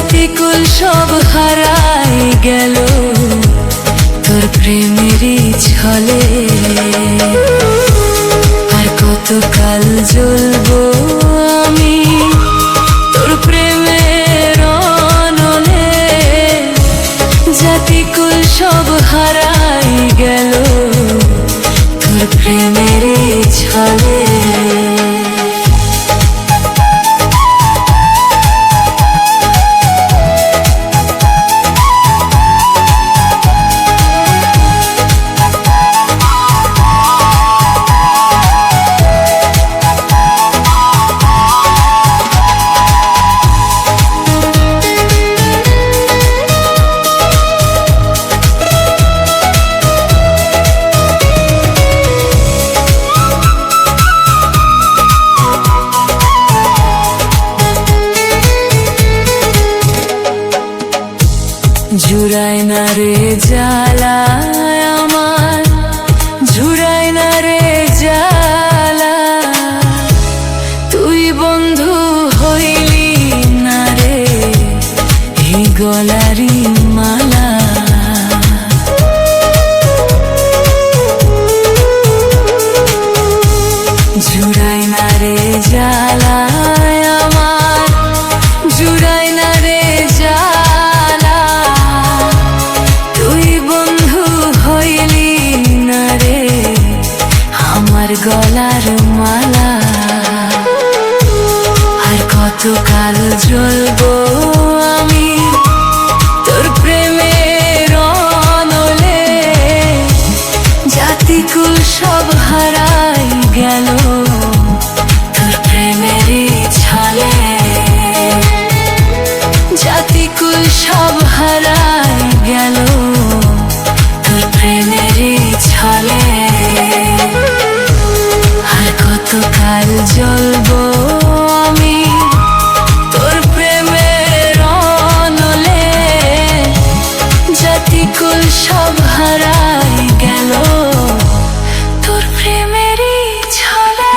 জাতিকুল সব হারাই গেল তোর প্রেমেরই ছলে। আর কতকাল জ্বলবো আমি তোর প্রেমের অনলে। জাতিকুল সব হারাই গেল তোর প্রেমেরই ছলে। জুড়ায় না রে জ্বালা আমার, জুড়ায় না রে জ্বালা। তুই বন্ধু হইলি না রে এই গলারি মালা। জুড়ায় না রে জ্বালা আমার, জুড়ায় না রে জ্বালা। আমার গলার মালা। আর কতকাল জ্বলবো আমি তোর প্রেমের অনলে। জাতিকুল সব হারাই গেল তোর প্রেমেরই ছলে। জাতিকুল সব হারাই গেল তোর প্রেমেরই ছলে। আর কতকাল জ্বলবো আমি তোর প্রেমের অনলে। জাতিকুল সব হারাই গেল তোর প্রেমেরই ছলে।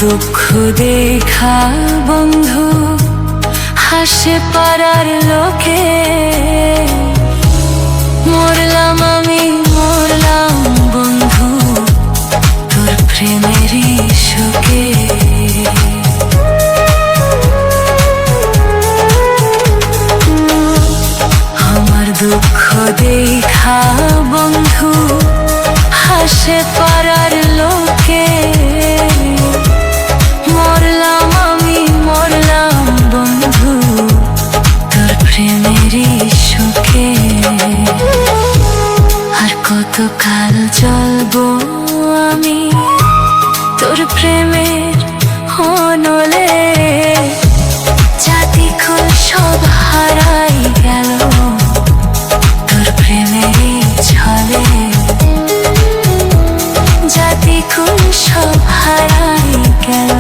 দুঃখ দেখা বন্ধু হাসে পাড়ার লোকে। মরলাম আমি মরলাম বন্ধু তোর প্রেমেরই শোকে। আমার দুঃখ দেখা বন্ধু হাসে পাড়ার লোকে। মরলাম আমি মরলাম বন্ধু তোর প্রেমেরই শোকে। আর কতকাল জ্বলবো আমি তোর প্রেমের অনলে। জাতিকুল সব হারাই গেল তোর প্রেমেরই ছলে। জাতিকুল সব হারাই গেল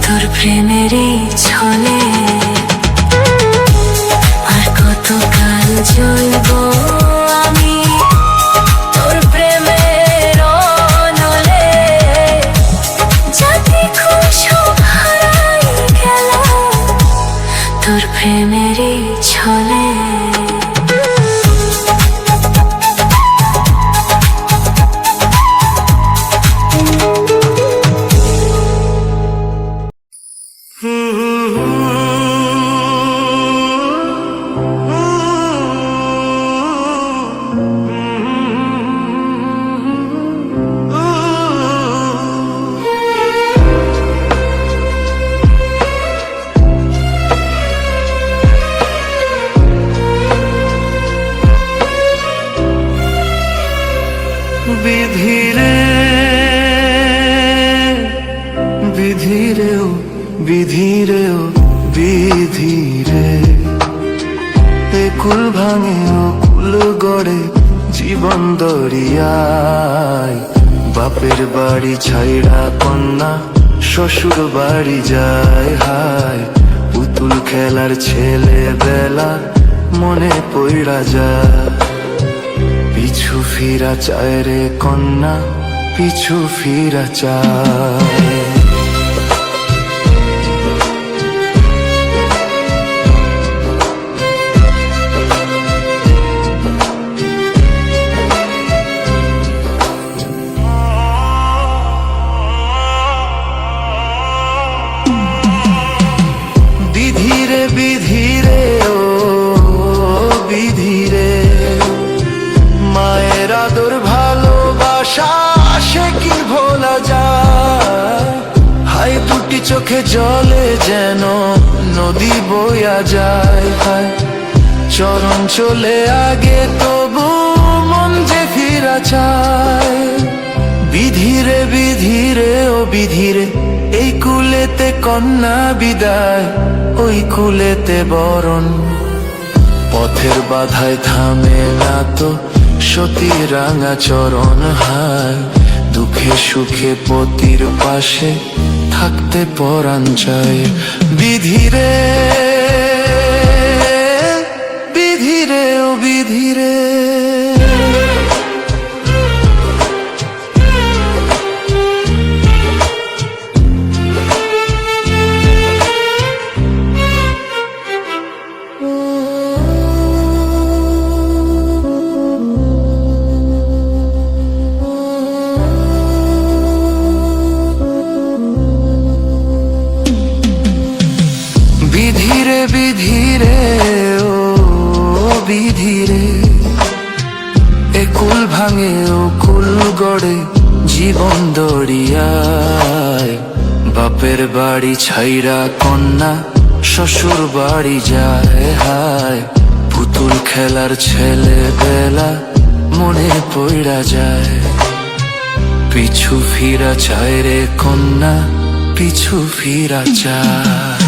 তোর প্রেমেরই ছলে। আর কতকাল জ্বলবো আমি তোর প্রেমের অনলে। জাতিকুল সব হারাই গেল তোর প্রেমেরই ছলে। বিধিরে বিধিরে ও বিধিরে ও বিধিরে, এ কুল ভাঙে ও কুল গড়ে জীবন দরিয়ায়। বাপের বাড়ি ছাইড়া কন্যা শ্বশুর বাড়ি যায় হায়, পুতুল খেলার ছেলে বেলা মনে পইড়া যায়। পিছু ফিরা চায় রে কন্যা, পিছু ফিরা চায়। বিধিরে বিধিরে ও বিধিরে, মায়ের আদর ভালোবাসা সে কি ভোলা যায়। হাই দুটি চোখে জলে যেন নদী বইয়া যায় হায়, চরণ চলে আগে তবু মন যে ফিরা চায়। বিধিরে বিধিরে ও বিধিরে, এই কুলেতে কন্যা বিদায়, ওই কুলেতে বরণ। পথের বাধায় থামে না তো সতী রাঙা চরণ হায়, দুঃখে সুখে পতির পাশে থাকতে পরাণ চায়। বিধিরে বিধিরে ও বিধিরে, বিধিরে বিধিরে ও বিধিরে, একুল ভাঙে ও কুল গড়ে জীবন দরিয়ায়। বাপের বাড়ি ছাইরা কন্যা শ্বশুর বাড়ি যায় হায়, পুতুল খেলার ছেলে বেলা মনে পইড়া যায়। পিছু ফিরা চায় রে কন্যা, পিছু ফিরা চায়।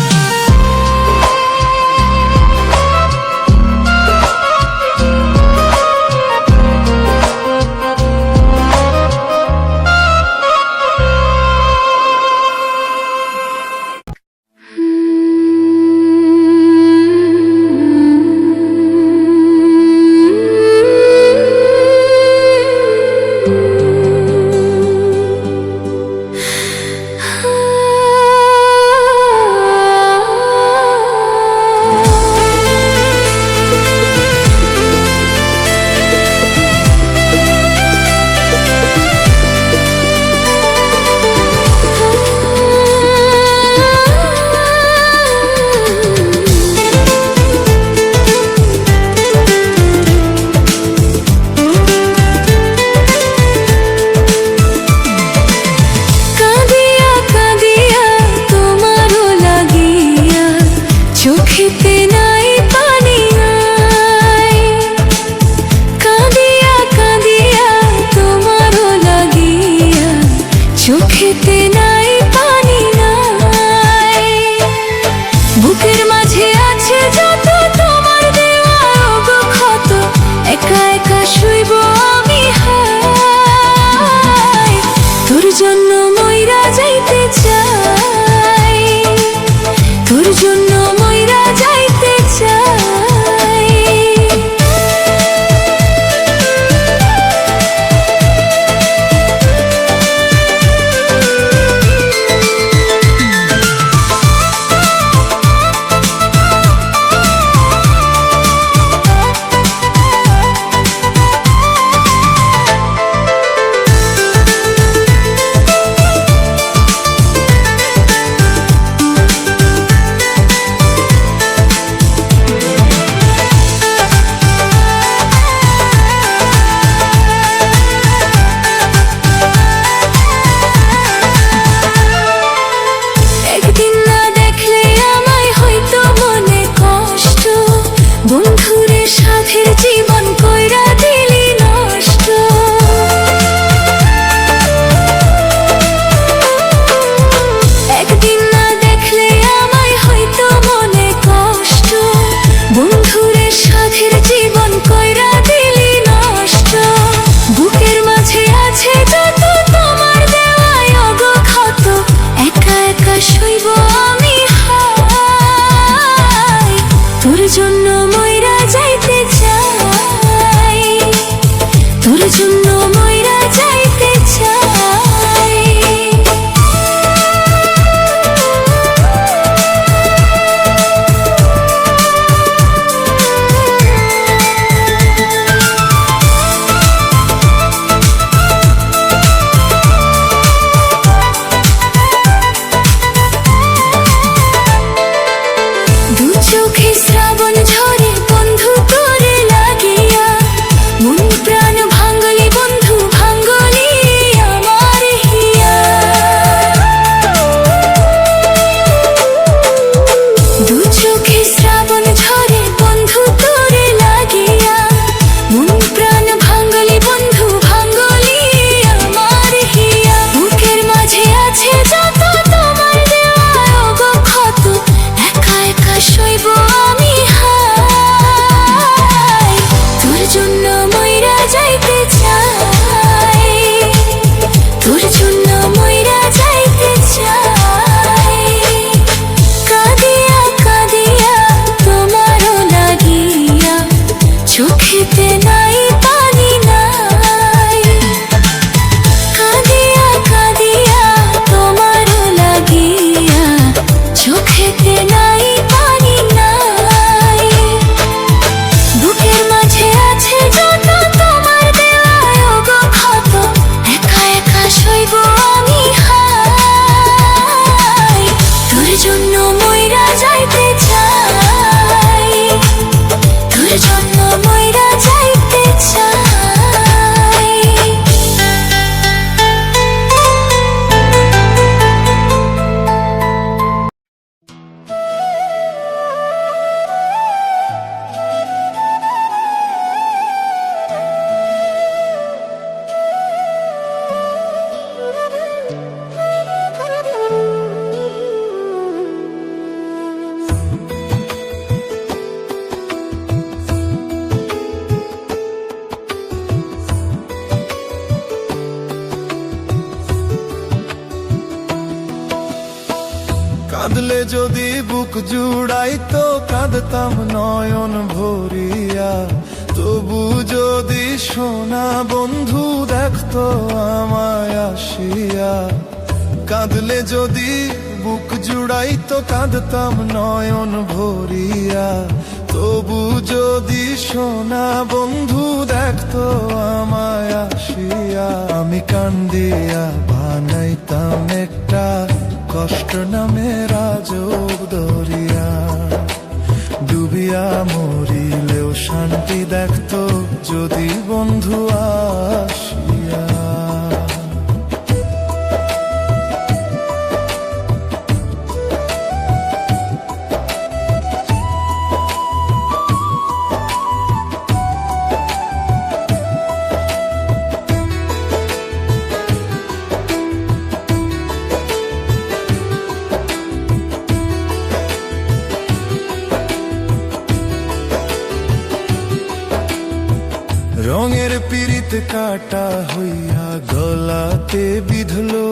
কাঁদলে যদি বুক জুড়াইতো কাঁদতাম নয়ন ভরিয়া, তবু যদি সোনা বন্ধু দেখতো আমায় আসিয়া। কাঁদলে যদি বুক জুড়াইতো কাঁদতাম নয়ন ভরিয়া, তবু যদি সোনা বন্ধু দেখতো আমায় আসিয়া। আমি কান্দিয়া বানাইতাম একটা কষ্ট নামে রাজব দরিয়া, ডুবিয়া মরিলেও শান্তি দেখতো যদি বন্ধু আসিয়া। রঙের পিরিত কাটা হইয়া গলাতে বিধলো,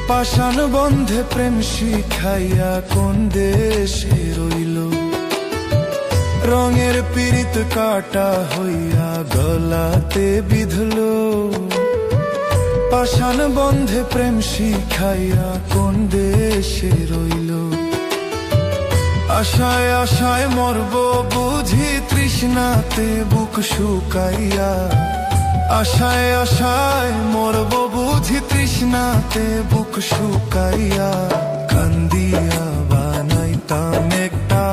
পাষাণ বন্ধে প্রেম শিখাইয়া কোন দেশে রইল। রঙের পিরিত কাটা হইয়া গলাতে বিধলো, পাষাণ বন্ধে প্রেম শিখাইয়া কোন দেশে রইল। আশায় আশায় মরব বুঝি তৃষ্ণাতে বুক শুকাইয়া, আশায় আশায় মরব বুঝি তৃষ্ণাতে বুক শুকাইয়া। কান্দিয়া বানাইতাম একটা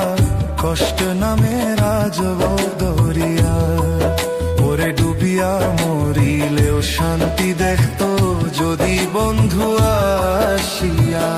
কষ্ট নামে রাজব দরিয়া, ওরে ডুবিয়া মরিলেও শান্তি দেখতো যদি বন্ধু আসিয়া।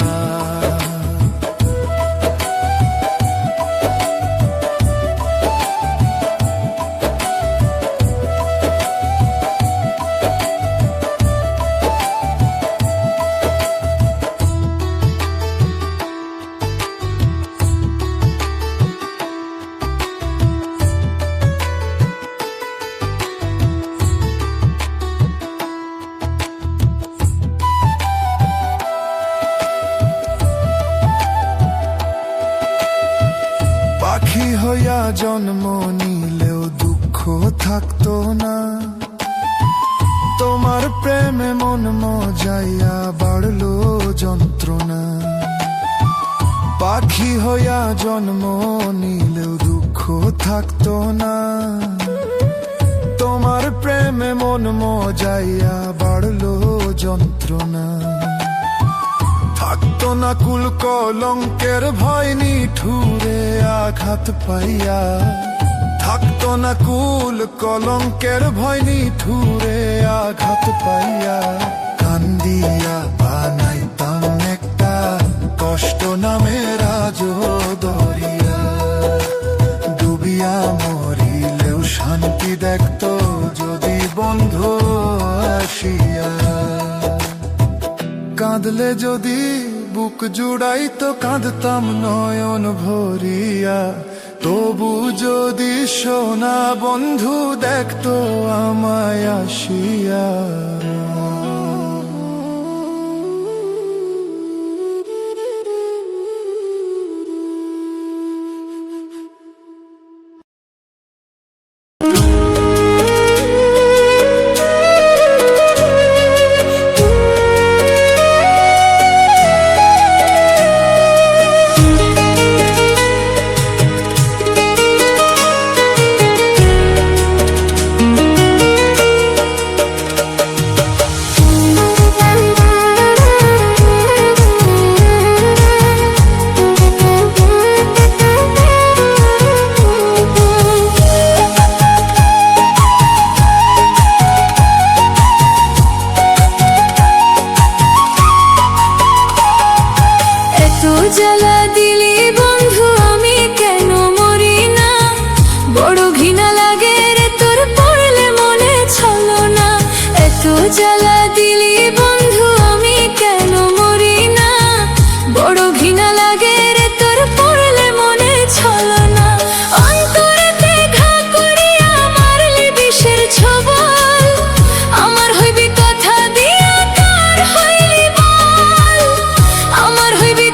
পাখি হইয়া জন্ম নিলেও দুঃখ থাকতো না, তোমার প্রেমে মন মজাইয়া বাড়লো যন্ত্রণা। পাখি হইয়া জন্ম নিলেও দুঃখ থাকতো না, তোমার প্রেমে মন মজাইয়া বাড়লো যন্ত্রণা। থাকতো না কুল কলঙ্কের ভয় নিঠুরে আঘাত পাইয়া, থাকতো না কুল কলঙ্কের ভয় নিঠুরে আঘাত পাইয়া। কান্দিয়া বানাইতাম একটা কষ্ট নামে রাজব দরিয়া, ডুবিয়া মরিলেও শান্তি দেখতো যদি বন্ধু আসিয়া। কাঁদলে যদি বুক জুড়াইতো কাঁদতাম নয়ন ভরিয়া, তবু যদি সোনা বন্ধু দেখতো আমায় আসিয়া। জ্বালা দিলি বন্ধু আমি কেন মরি না, বড় ঘৃণা লাগে রে তোর পড়লে মনে ছলো না। এত জ্বালা দিলি বন্ধু আমি কেন মরি না, বড় ঘৃণা লাগে রে তোর পড়লে মনে ছলো না। অন্তরেতে ঘা করিয়া মারলি বিষের ছোবল, আমার হইবি কথা দিয়া কার হইলি বল, আমার হইবি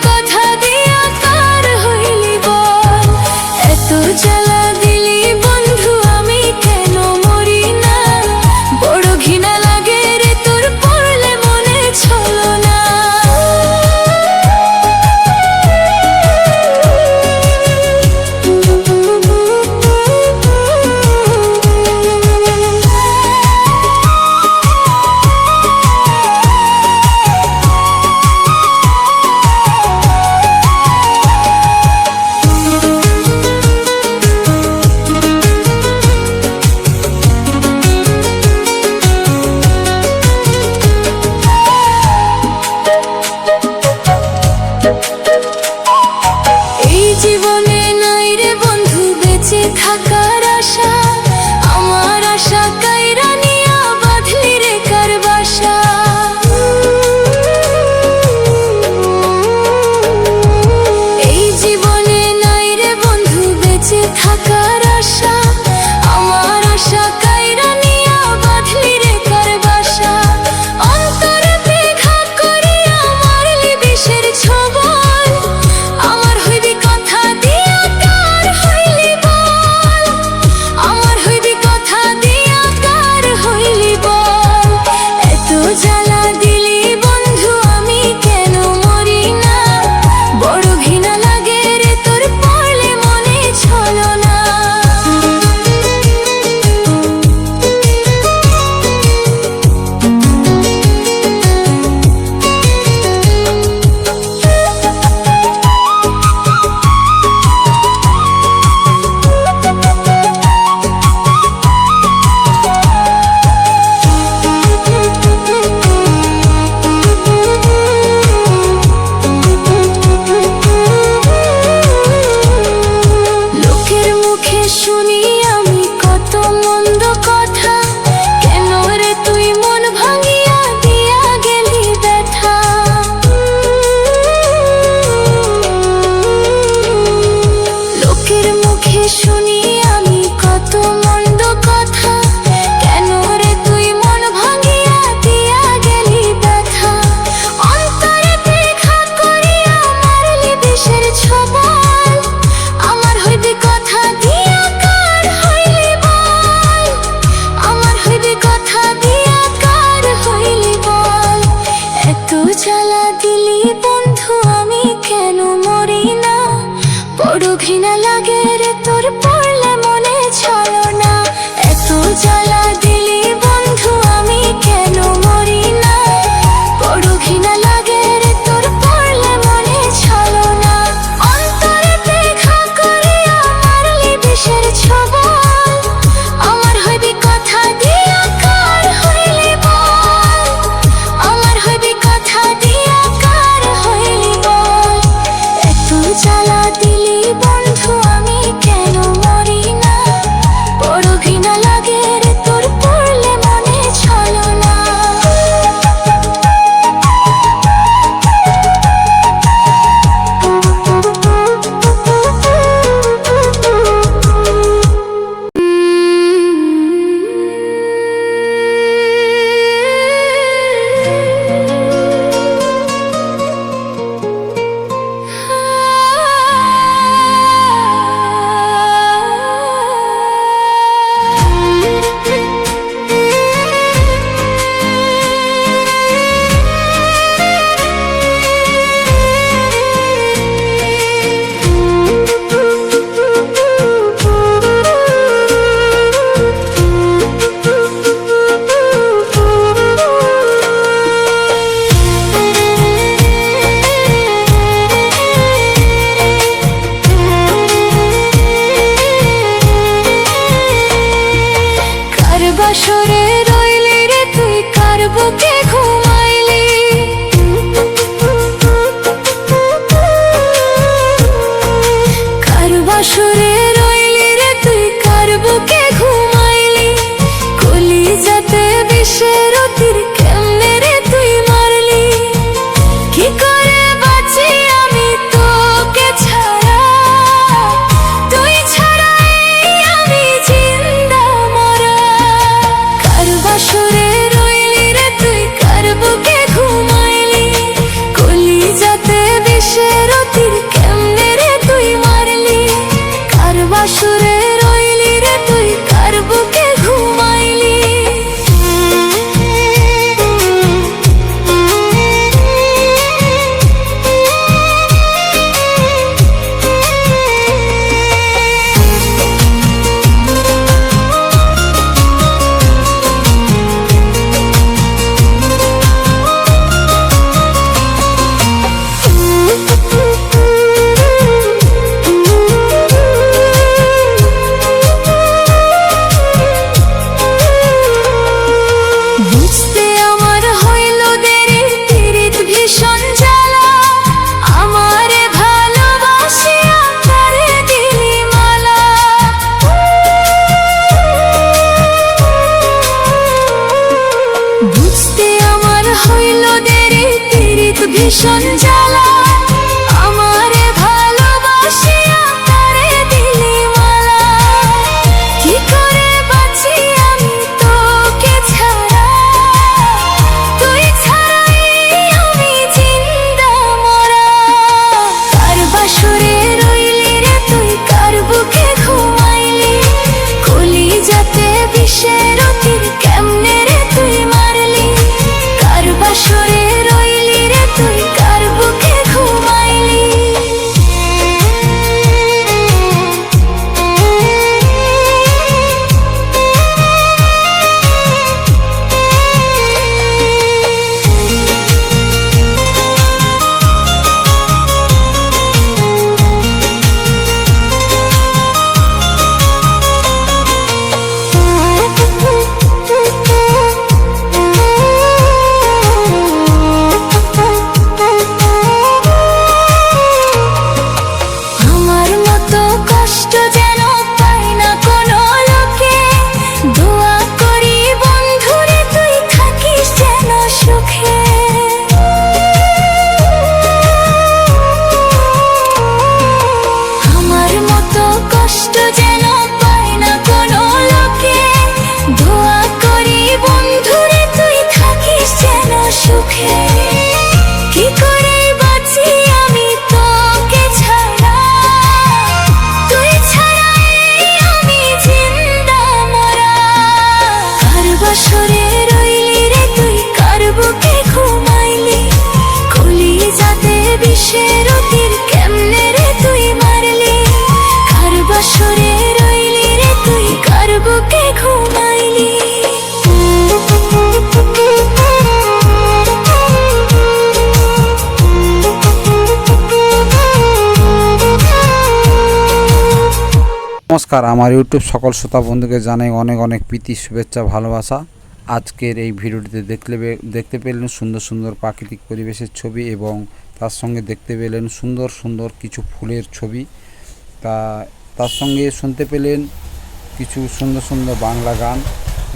বাসরে রইলি রে তুই কার বুকে ঘুমাইলি কার বাসরে রইলি রে তুই কার বুকে ঘুমাইলি কলিজাতে বিষের তীর কেমনে রে তুই মারলি কি করে বাঁচি আমি তোকে ছাড়া তুই ছাড়াই আমি জিন্দা মরা কার বাসরে রইলি রে তুই কার বুকে ঘুমাইলি কলিজাতে বিষের তীর কেমনে রে তুই মারলি কার বাসরে রইলি রে তুই কার বুকে ঘুমাইলি বুঝতে আমার হইল দেরি পীড়িত ভীষণ জ্বালা আমারে ভালোবাসিয়া তারে দিলি মালা বুঝতে আমার হইল দেরি পীড়িত ভীষণ জ্বালা আমারে ভালোবাসিয়া তারে দিলি মালা কি করে বাঁচি আমি তোকে ছাড়া তুই ছাড়াই আমি জিন্দা মরা কার বাসরে রইলি রে তুই কার বুকে ঘুমাইলি কলিজাতে বিষের তীর কেমনে রে তুই মারলি কার বাসরে রইলি রে তুই কার বুকে ঘুমাইলি আমার মতো কষ্ট যেন পাই না কোনো লোকে দোয়া করি বন্ধুরে তুই থাকিস যেন সুখে আমার মতো কষ্ট যেন পাই না কোনো লোকে দোয়া করি বন্ধুরে তুই থাকিস যেন সুখে কি করে বাঁচি আমি তোকে ছাড়া তুই ছাড়াই আমি জিন্দা মরা কার বাসরে রইলি রে তুই কার বুকে ঘুমাইলি কলিজাতে বিষের তীর কেমনে রে তুই মারলি কার বাসরে রইলি রে তুই কার বুকে ঘুমাইলি নমস্কার, আমার ইউটিউব সকল শ্রোতা বন্ধুকে জানাই অনেক অনেক প্রীতি, শুভেচ্ছা, ভালোবাসা। আজকের এই ভিডিওটিতে দেখতে পেলেন সুন্দর সুন্দর প্রাকৃতিক পরিবেশের ছবি এবং তার সঙ্গে দেখতে পেলেন সুন্দর সুন্দর কিছু ফুলের ছবি। তার সঙ্গে শুনতে পেলেন কিছু সুন্দর সুন্দর বাংলা গান।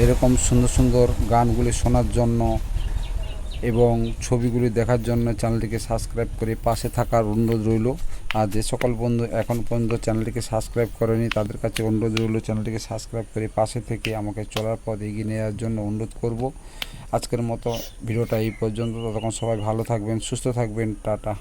এরকম সুন্দর সুন্দর গানগুলি শোনার জন্য এবং ছবিগুলি দেখার জন্য চ্যানেলটিকে সাবস্ক্রাইব করে পাশে থাকার অনুরোধ রইল। আর যে সকল বন্ধু এখন পর্যন্ত চ্যানেলটিকে সাবস্ক্রাইব করেনি তাদের কাছে অনুরোধ রইল চ্যানেলটিকে সাবস্ক্রাইব করে পাশে থেকে আমাকে চলার পথ এগিয়ে নেওয়ার জন্য অনুরোধ করব। আজকের মতো ভিডিওটা এই পর্যন্ত। ততক্ষণ সবাই ভালো থাকবেন, সুস্থ থাকবেন। টাটা।